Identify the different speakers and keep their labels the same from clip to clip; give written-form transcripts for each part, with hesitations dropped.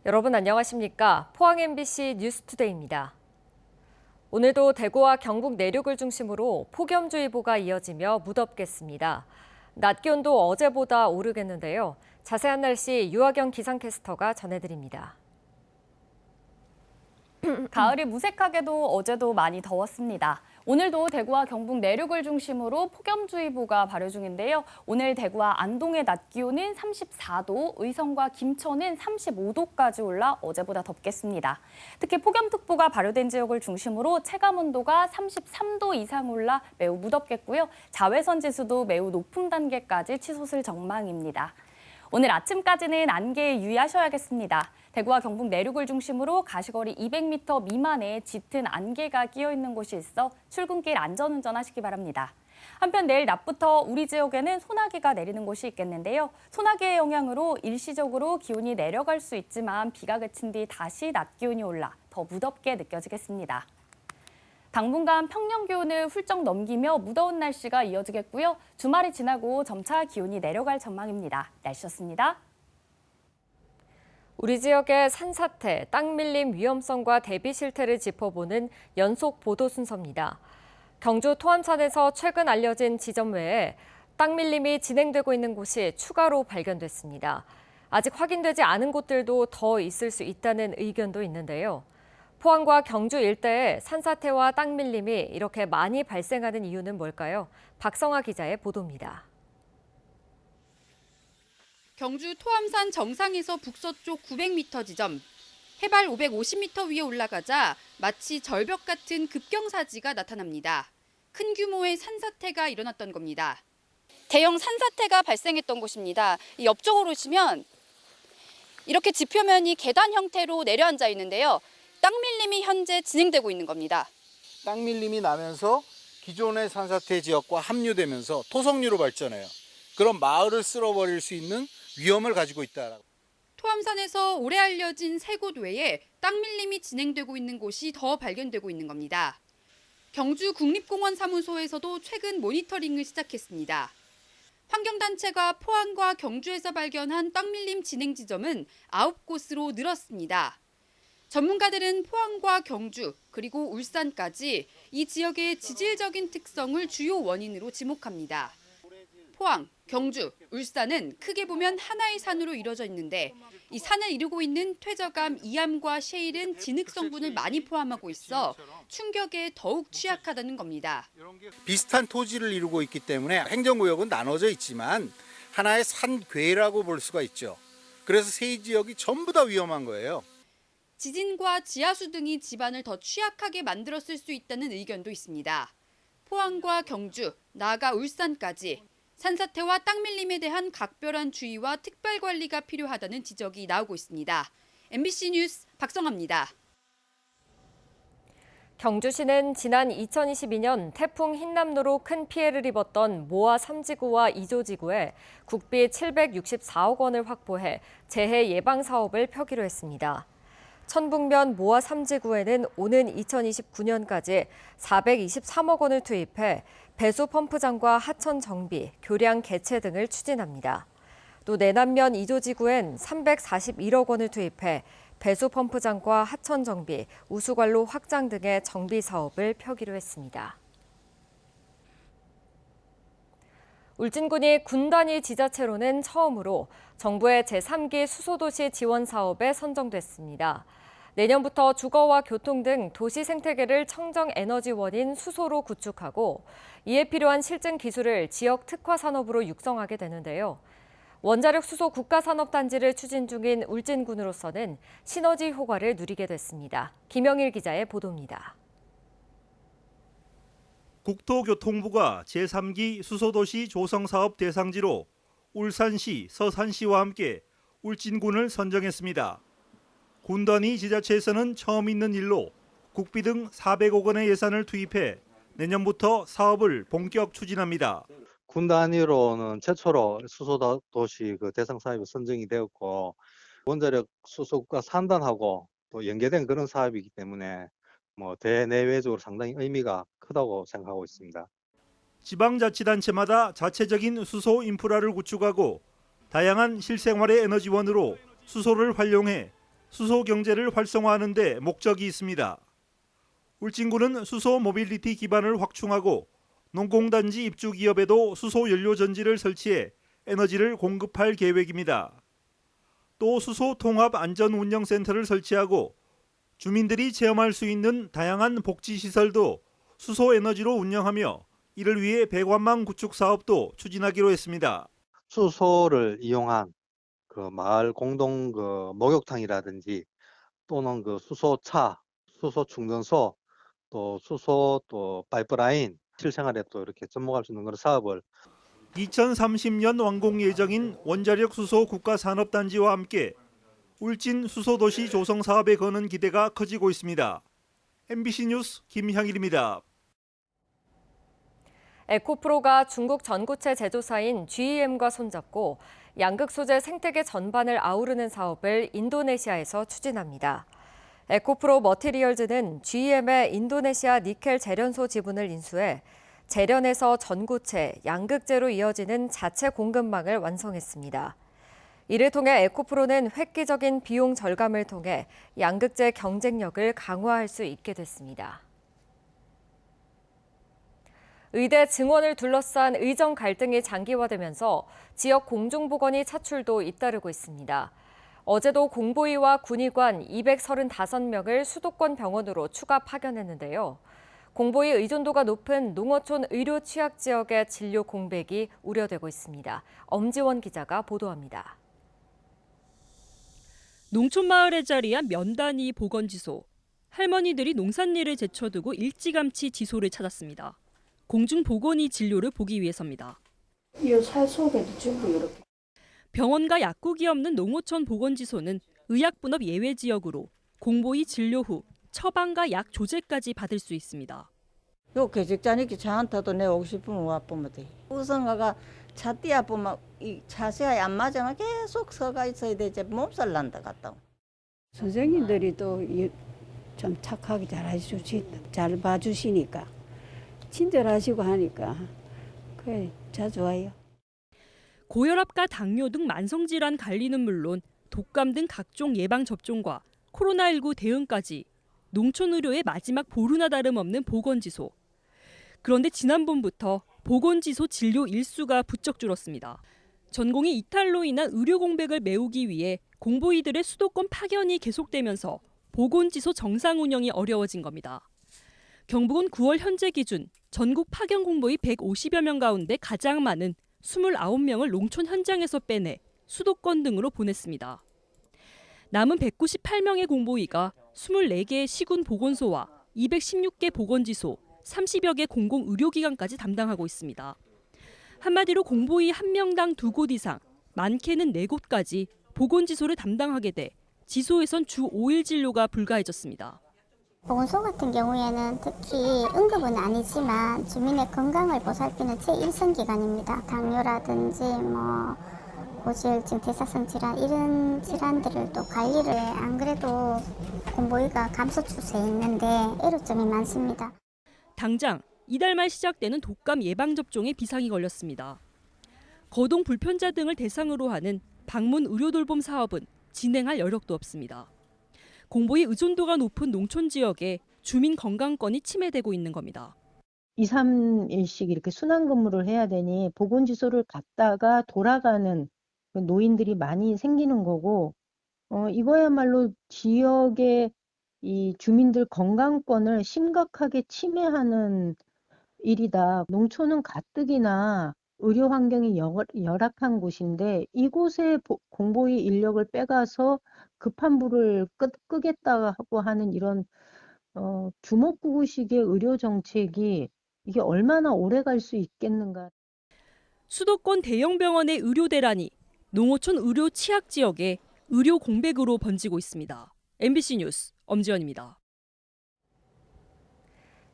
Speaker 1: 여러분 안녕하십니까? 포항 MBC 뉴스투데이입니다. 오늘도 대구와 경북 내륙을 중심으로 폭염주의보가 이어지며 무덥겠습니다. 낮 기온도 어제보다 오르겠는데요. 자세한 날씨 유아경 기상캐스터가 전해드립니다.
Speaker 2: 가을이 무색하게도 어제도 많이 더웠습니다. 오늘도 대구와 경북 내륙을 중심으로 폭염주의보가 발효 중인데요. 오늘 대구와 안동의 낮 기온은 34도, 의성과 김천은 35도까지 올라 어제보다 덥겠습니다. 특히 폭염특보가 발효된 지역을 중심으로 체감온도가 33도 이상 올라 매우 무덥겠고요. 자외선 지수도 매우 높은 단계까지 치솟을 전망입니다. 오늘 아침까지는 안개에 유의하셔야겠습니다. 대구와 경북 내륙을 중심으로 가시거리 200m 미만의 짙은 안개가 끼어 있는 곳이 있어 출근길 안전운전하시기 바랍니다. 한편 내일 낮부터 우리 지역에는 소나기가 내리는 곳이 있겠는데요. 소나기의 영향으로 일시적으로 기온이 내려갈 수 있지만 비가 그친 뒤 다시 낮 기온이 올라 더 무덥게 느껴지겠습니다. 당분간 평년 기온을 훌쩍 넘기며 무더운 날씨가 이어지겠고요. 주말이 지나고 점차 기온이 내려갈 전망입니다. 날씨였습니다.
Speaker 1: 우리 지역의 산사태, 땅 밀림 위험성과 대비 실태를 짚어보는 연속 보도 순서입니다. 경주 토암산에서 최근 알려진 지점 외에 땅 밀림이 진행되고 있는 곳이 추가로 발견됐습니다. 아직 확인되지 않은 곳들도 더 있을 수 있다는 의견도 있는데요. 포항과 경주 일대에 산사태와 땅 밀림이 이렇게 많이 발생하는 이유는 뭘까요? 박성아 기자의 보도입니다.
Speaker 3: 경주 토암산 정상에서 북서쪽 900m 지점, 해발 550m 위에 올라가자 마치 절벽 같은 급경사지가 나타납니다. 큰 규모의 산사태가 일어났던 겁니다. 대형 산사태가 발생했던 곳입니다. 이 옆쪽으로 오시면 이렇게 지표면이 계단 형태로 내려앉아 있는데요. 땅 밀림이 현재 진행되고 있는 겁니다.
Speaker 4: 땅 밀림이 나면서 기존의 산사태 지역과 합류되면서 토성류로 발전해요. 그런 마을을 쓸어버릴 수 있는 위험을 가지고 있다.
Speaker 3: 토암산에서 오래 알려진 세 곳 외에 땅 밀림이 진행되고 있는 곳이 더 발견되고 있는 겁니다. 경주 국립공원 사무소에서도 최근 모니터링을 시작했습니다. 환경단체가 포항과 경주에서 발견한 땅 밀림 진행 지점은 9곳으로 늘었습니다. 전문가들은 포항과 경주, 그리고 울산까지 이 지역의 지질적인 특성을 주요 원인으로 지목합니다. 포항, 경주, 울산은 크게 보면 하나의 산으로 이루어져 있는데 이 산을 이루고 있는 퇴적암, 이암과 셰일은 진흙 성분을 많이 포함하고 있어 충격에 더욱 취약하다는 겁니다.
Speaker 4: 비슷한 토지를 이루고 있기 때문에 행정구역은 나눠져 있지만 하나의 산괴라고 볼 수가 있죠. 그래서 세 지역이 전부 다 위험한 거예요.
Speaker 3: 지진과 지하수 등이 집안을 더 취약하게 만들었을 수 있다는 의견도 있습니다. 포항과 경주, 나아가 울산까지 산사태와 땅 밀림에 대한 각별한 주의와 특별 관리가 필요하다는 지적이 나오고 있습니다. MBC 뉴스 박성아입니다.
Speaker 1: 경주시는 지난 2022년 태풍 흰남노로 큰 피해를 입었던 모아 3지구와 2조지구에 국비 764억 원을 확보해 재해 예방 사업을 펴기로 했습니다. 천북면 모아 3지구에는 오는 2029년까지 423억 원을 투입해 배수 펌프장과 하천 정비, 교량 개체 등을 추진합니다. 또 내남면 2조지구엔 341억 원을 투입해 배수 펌프장과 하천 정비, 우수관로 확장 등의 정비 사업을 펴기로 했습니다. 울진군이 군 단위 지자체로는 처음으로 정부의 제3기 수소도시 지원 사업에 선정됐습니다. 내년부터 주거와 교통 등 도시 생태계를 청정 에너지원인 수소로 구축하고 이에 필요한 실증 기술을 지역 특화 산업으로 육성하게 되는데요. 원자력 수소 국가산업단지를 추진 중인 울진군으로서는 시너지 효과를 누리게 됐습니다. 김영일 기자의 보도입니다.
Speaker 5: 국토교통부가 제3기 수소도시 조성사업 대상지로 울산시, 서산시와 함께 울진군을 선정했습니다. 군 단위 지자체에서는 처음 있는 일로 국비 등 400억 원의 예산을 투입해 내년부터 사업을 본격 추진합니다.
Speaker 6: 군 단위로는 최초로 수소도시 대상 사업이 선정이 되었고 원자력 수소국가 산단하고 또 연계된 그런 사업이기 때문에 대내외적으로 상당히 의미가 크다고 생각하고 있습니다.
Speaker 5: 지방자치단체마다 자체적인 수소 인프라를 구축하고 다양한 실생활의 에너지원으로 수소를 활용해 수소 경제를 활성화하는 데 목적이 있습니다. 울진군은 수소 모빌리티 기반을 확충하고 농공단지 입주 기업에도 수소 연료 전지를 설치해 에너지를 공급할 계획입니다. 또 수소 통합 안전 운영 센터를 설치하고 주민들이 체험할 수 있는 다양한 복지 시설도 수소 에너지로 운영하며 이를 위해 배관망 구축 사업도 추진하기로 했습니다.
Speaker 6: 수소를 이용한 그 마을 공동 그 목욕탕이라든지 또는 그 수소차, 수소 충전소, 또 수소 또 파이프라인 실생활에 또 이렇게 접목할 수 있는 그런 사업을
Speaker 5: 2030년 완공 예정인 원자력 수소 국가산업단지와 함께 울진 수소도시 조성 사업에 거는 기대가 커지고 있습니다. MBC 뉴스 김향일입니다.
Speaker 1: 에코프로가 중국 전구체 제조사인 GEM과 손잡고 양극 소재 생태계 전반을 아우르는 사업을 인도네시아에서 추진합니다. 에코프로 머티리얼즈는 GEM의 인도네시아 니켈 재련소 지분을 인수해 재련에서 전구체, 양극재로 이어지는 자체 공급망을 완성했습니다. 이를 통해 에코프로는 획기적인 비용 절감을 통해 양극재 경쟁력을 강화할 수 있게 됐습니다. 의대 증원을 둘러싼 의정 갈등이 장기화되면서 지역 공중보건이 차출도 잇따르고 있습니다. 어제도 공보위와 군의관 235명을 수도권 병원으로 추가 파견했는데요. 공보위 의존도가 높은 농어촌 의료 취약 지역의 진료 공백이 우려되고 있습니다. 엄지원 기자가 보도합니다.
Speaker 7: 농촌 마을에 자리한 면단위 보건지소. 할머니들이 농산일을 제쳐두고 일찌감치 지소를 찾았습니다. 공중보건의 진료를 보기 위해서입니다.
Speaker 8: 이 살 속에도 전부 이렇게.
Speaker 7: 병원과 약국이 없는 농어촌 보건지소는 의약분업 예외 지역으로 공보위 진료 후 처방과 약 조제까지 받을 수 있습니다.
Speaker 8: 요 계직자니까 저한테도 내 오고 싶으면 와보면 돼. 우선가가 차 뛰어보면 이 자세가 안 맞으면 계속 서가 있어야 되지 몸살 난다 갔다.
Speaker 9: 선생님들이 또 좀 착하게 잘 봐주시니까 친절하시고 하니까 그래 잘 좋아요.
Speaker 7: 고혈압과 당뇨 등 만성질환 관리는 물론 독감 등 각종 예방접종과 코로나19 대응까지 농촌 의료의 마지막 보루나 다름없는 보건지소. 그런데 지난 봄부터 보건지소 진료 일수가 부쩍 줄었습니다. 전공의 이탈로 인한 의료 공백을 메우기 위해 공보위들의 수도권 파견이 계속되면서 보건지소 정상 운영이 어려워진 겁니다. 경북은 9월 현재 기준 전국 파견 공보위 150여 명 가운데 가장 많은 29명을 농촌 현장에서 빼내 수도권 등으로 보냈습니다. 남은 198명의 공보위가 24개의 시군 보건소와 216개 보건지소, 30여 개 공공의료기관까지 담당하고 있습니다. 한마디로 공보위 1명당 2곳 이상, 많게는 4곳까지 보건지소를 담당하게 돼 지소에선 주 5일 진료가 불가해졌습니다.
Speaker 10: 보건소 같은 경우에는 특히 응급은 아니지만 주민의 건강을 보살피는 제1선 기관입니다. 당뇨라든지 고지혈증, 대사성 질환 이런 질환들을 또 관리를 안 그래도 공보위가 감소 추세에 있는데 애로점이 많습니다.
Speaker 7: 당장 이달 말 시작되는 독감 예방접종에 비상이 걸렸습니다. 거동 불편자 등을 대상으로 하는 방문 의료돌봄 사업은 진행할 여력도 없습니다. 공보위 의존도가 높은 농촌 지역에 주민 건강권이 침해되고 있는 겁니다.
Speaker 9: 2, 3일씩 이렇게 순환 근무를 해야 되니 보건지소를 갔다가 돌아가는 노인들이 많이 생기는 거고 이거야말로 지역의 이 주민들 건강권을 심각하게 침해하는 일이다. 농촌은 가뜩이나 의료 환경이 열악한 곳인데 이곳에 공보위 인력을 빼가서 급한 불을 끄겠다고 하는 이런 주먹구구식의 의료 정책이 이게 얼마나 오래 갈 수 있겠는가.
Speaker 7: 수도권 대형 병원의 의료 대란이 농어촌 의료 취약 지역에 의료 공백으로 번지고 있습니다. MBC 뉴스 엄지연입니다.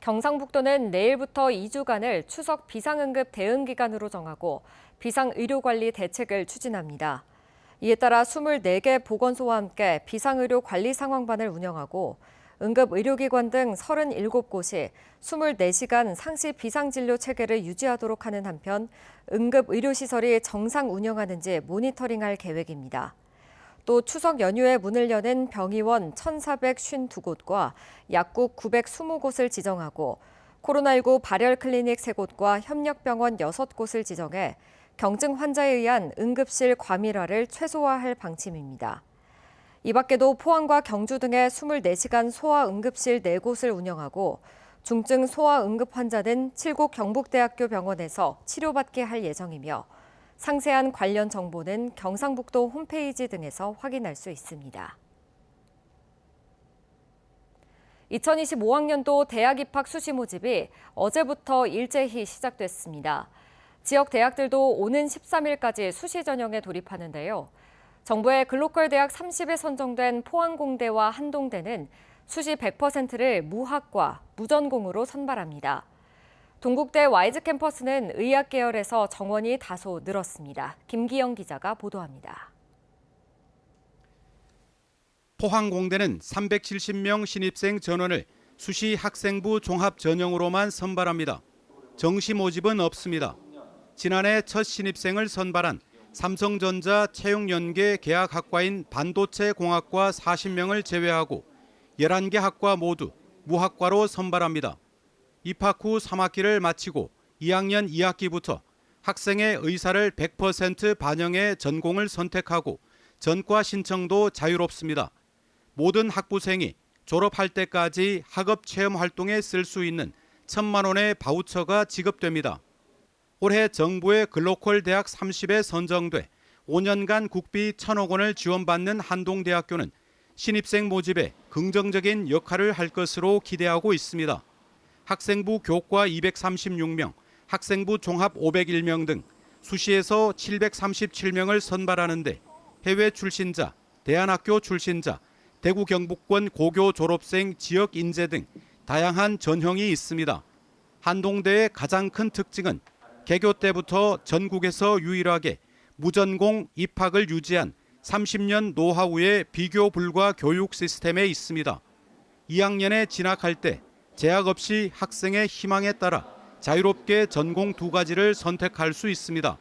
Speaker 1: 경상북도는 내일부터 2주간을 추석 비상응급 대응기간으로 정하고 비상의료관리 대책을 추진합니다. 이에 따라 24개 보건소와 함께 비상의료관리 상황반을 운영하고 응급의료기관 등 37곳이 24시간 상시 비상진료 체계를 유지하도록 하는 한편 응급의료시설이 정상 운영하는지 모니터링할 계획입니다. 또 추석 연휴에 문을 여는 병의원 1,452곳과 약국 920곳을 지정하고 코로나19 발열 클리닉 3곳과 협력병원 6곳을 지정해 경증 환자에 의한 응급실 과밀화를 최소화할 방침입니다. 이 밖에도 포항과 경주 등의 24시간 소아응급실 4곳을 운영하고 중증 소아응급 환자는 7국 경북대학교 병원에서 치료받게 할 예정이며 상세한 관련 정보는 경상북도 홈페이지 등에서 확인할 수 있습니다. 2025학년도 대학 입학 수시 모집이 어제부터 일제히 시작됐습니다. 지역 대학들도 오는 13일까지 수시 전형에 돌입하는데요. 정부의 글로컬 대학 30에 선정된 포항공대와 한동대는 수시 100%를 무학과 무전공으로 선발합니다. 동국대 와이즈 캠퍼스는 의학 계열에서 정원이 다소 늘었습니다. 김기영 기자가 보도합니다.
Speaker 11: 포항공대는 370명 신입생 전원을 수시 학생부 종합 전형으로만 선발합니다. 정시 모집은 없습니다. 지난해 첫 신입생을 선발한 삼성전자 채용연계 계약학과인 반도체공학과 40명을 제외하고 11개 학과 모두 무학과로 선발합니다. 입학 후 3학기를 마치고 2학년 2학기부터 학생의 의사를 100% 반영해 전공을 선택하고 전과 신청도 자유롭습니다. 모든 학부생이 졸업할 때까지 학업 체험 활동에 쓸 수 있는 1,000만 원의 바우처가 지급됩니다. 올해 정부의 글로컬 대학 30에 선정돼 5년간 국비 1,000억 원을 지원받는 한동대학교는 신입생 모집에 긍정적인 역할을 할 것으로 기대하고 있습니다. 학생부 교과 236명, 학생부 종합 501명 등 수시에서 737명을 선발하는데 해외 출신자, 대안학교 출신자, 대구 경북권 고교 졸업생 지역 인재 등 다양한 전형이 있습니다. 한동대의 가장 큰 특징은 개교 때부터 전국에서 유일하게 무전공 입학을 유지한 30년 노하우의 비교 불가 교육 시스템에 있습니다. 2학년에 진학할 때 제약 없이 학생의 희망에 따라 자유롭게 전공 2가지를 선택할 수 있습니다.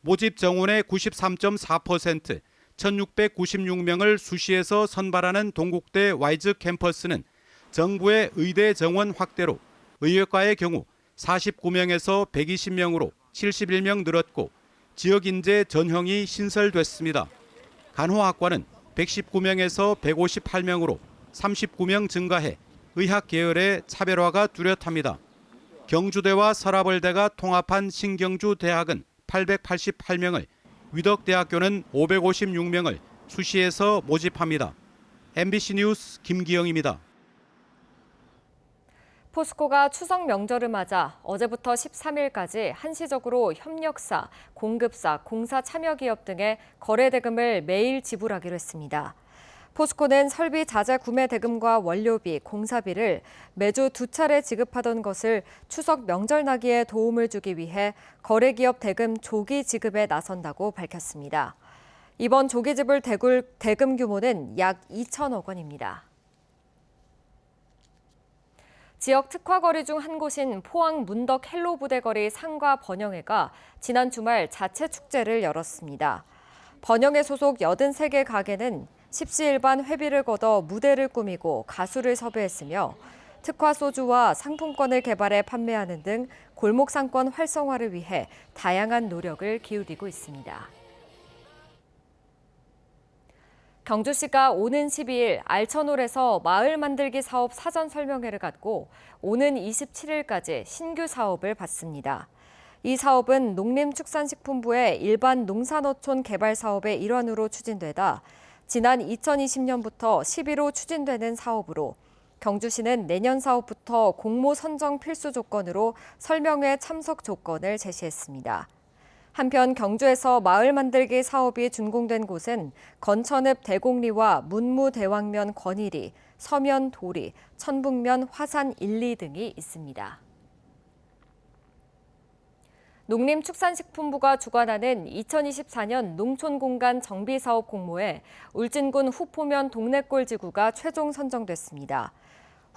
Speaker 11: 모집 정원의 93.4%, 1,696명을 수시에서 선발하는 동국대 와이즈 캠퍼스는 정부의 의대 정원 확대로 의예과의 경우 49명에서 120명으로 71명 늘었고 지역 인재 전형이 신설됐습니다. 간호학과는 119명에서 158명으로 39명 증가해 의학 계열의 차별화가 뚜렷합니다. 경주대와 서라벌대가 통합한 신경주대학은 888명을, 위덕대학교는 556명을 수시에서 모집합니다. MBC 뉴스 김기영입니다.
Speaker 1: 포스코가 추석 명절을 맞아 어제부터 13일까지 한시적으로 협력사, 공급사, 공사 참여기업 등의 거래 대금을 매일 지불하기로 했습니다. 포스코는 설비 자재 구매 대금과 원료비, 공사비를 매주 2차례 지급하던 것을 추석 명절 나기에 도움을 주기 위해 거래기업 대금 조기 지급에 나선다고 밝혔습니다. 이번 조기 지불 대금 규모는 약 2천억 원입니다. 지역 특화거리 중 한 곳인 포항 문덕 헬로부대거리 상가 번영회가 지난 주말 자체 축제를 열었습니다. 번영회 소속 83개 가게는 십시일반 회비를 걷어 무대를 꾸미고 가수를 섭외했으며 특화 소주와 상품권을 개발해 판매하는 등 골목 상권 활성화를 위해 다양한 노력을 기울이고 있습니다. 경주시가 오는 12일 알천홀에서 마을 만들기 사업 사전 설명회를 갖고 오는 27일까지 신규 사업을 받습니다. 이 사업은 농림축산식품부의 일반 농산어촌 개발 사업의 일환으로 추진되다 지난 2020년부터 11호 추진되는 사업으로 경주시는 내년 사업부터 공모 선정 필수 조건으로 설명회 참석 조건을 제시했습니다. 한편 경주에서 마을 만들기 사업이 준공된 곳은 건천읍 대곡리와 문무대왕면 권일이, 서면 도리, 천북면 화산 1, 2 등이 있습니다. 농림축산식품부가 주관하는 2024년 농촌공간 정비사업 공모에 울진군 후포면 동래골지구가 최종 선정됐습니다.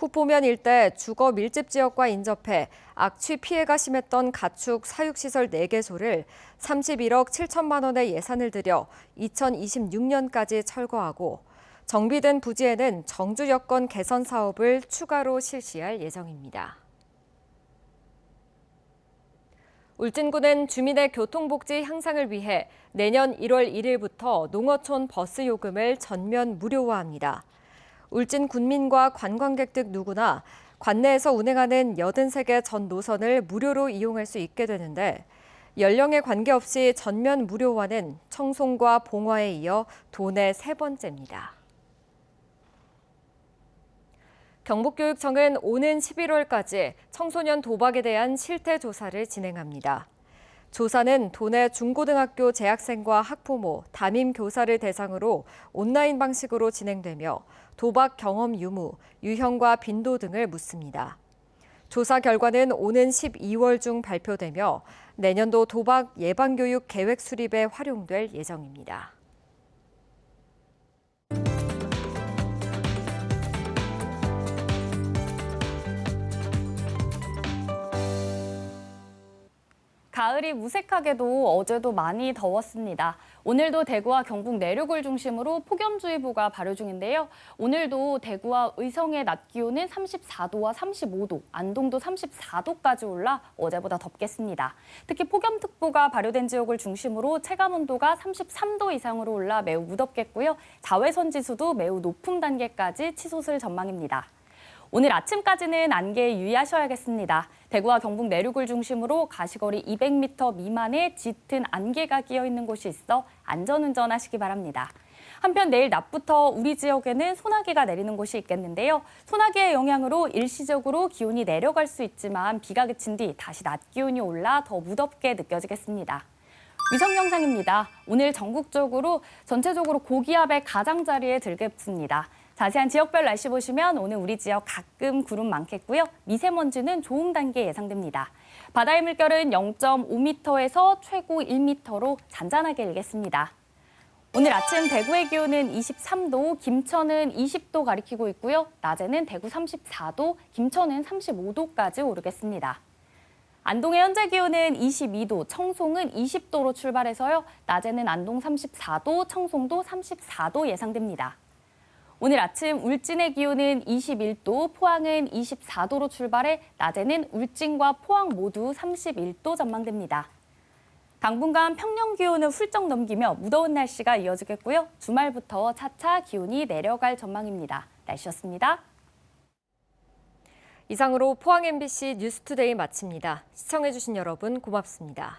Speaker 1: 후포면 일대 주거 밀집 지역과 인접해 악취 피해가 심했던 가축 사육시설 4개소를 31억 7천만 원의 예산을 들여 2026년까지 철거하고 정비된 부지에는 정주 여건 개선 사업을 추가로 실시할 예정입니다. 울진군은 주민의 교통복지 향상을 위해 내년 1월 1일부터 농어촌 버스 요금을 전면 무료화합니다. 울진 군민과 관광객 등 누구나 관내에서 운행하는 83개 전 노선을 무료로 이용할 수 있게 되는데 연령에 관계없이 전면 무료화는 청송과 봉화에 이어 도내 3번째입니다. 경북교육청은 오는 11월까지 청소년 도박에 대한 실태 조사를 진행합니다. 조사는 도내 중고등학교 재학생과 학부모, 담임 교사를 대상으로 온라인 방식으로 진행되며 도박 경험 유무, 유형과 빈도 등을 묻습니다. 조사 결과는 오는 12월 중 발표되며 내년도 도박 예방교육 계획 수립에 활용될 예정입니다.
Speaker 2: 가을이 무색하게도 어제도 많이 더웠습니다. 오늘도 대구와 경북 내륙을 중심으로 폭염주의보가 발효 중인데요. 오늘도 대구와 의성의 낮 기온은 34도와 35도, 안동도 34도까지 올라 어제보다 덥겠습니다. 특히 폭염특보가 발효된 지역을 중심으로 체감온도가 33도 이상으로 올라 매우 무덥겠고요. 자외선 지수도 매우 높은 단계까지 치솟을 전망입니다. 오늘 아침까지는 안개에 유의하셔야겠습니다. 대구와 경북 내륙을 중심으로 가시거리 200m 미만의 짙은 안개가 끼어 있는 곳이 있어 안전운전하시기 바랍니다. 한편 내일 낮부터 우리 지역에는 소나기가 내리는 곳이 있겠는데요. 소나기의 영향으로 일시적으로 기온이 내려갈 수 있지만 비가 그친 뒤 다시 낮 기온이 올라 더 무덥게 느껴지겠습니다. 위성 영상입니다. 오늘 전국적으로 전체적으로 고기압의 가장자리에 들겠습니다. 자세한 지역별 날씨 보시면 오늘 우리 지역 가끔 구름 많겠고요. 미세먼지는 좋음 단계 예상됩니다. 바다의 물결은 0.5m에서 최고 1m로 잔잔하게 일겠습니다. 오늘 아침 대구의 기온은 23도, 김천은 20도 가리키고 있고요. 낮에는 대구 34도, 김천은 35도까지 오르겠습니다. 안동의 현재 기온은 22도, 청송은 20도로 출발해서요. 낮에는 안동 34도, 청송도 34도 예상됩니다. 오늘 아침 울진의 기온은 21도, 포항은 24도로 출발해 낮에는 울진과 포항 모두 31도 전망됩니다. 당분간 평년 기온을 훌쩍 넘기며 무더운 날씨가 이어지겠고요. 주말부터 차차 기온이 내려갈 전망입니다. 날씨였습니다.
Speaker 1: 이상으로 포항 MBC 뉴스투데이 마칩니다. 시청해주신 여러분 고맙습니다.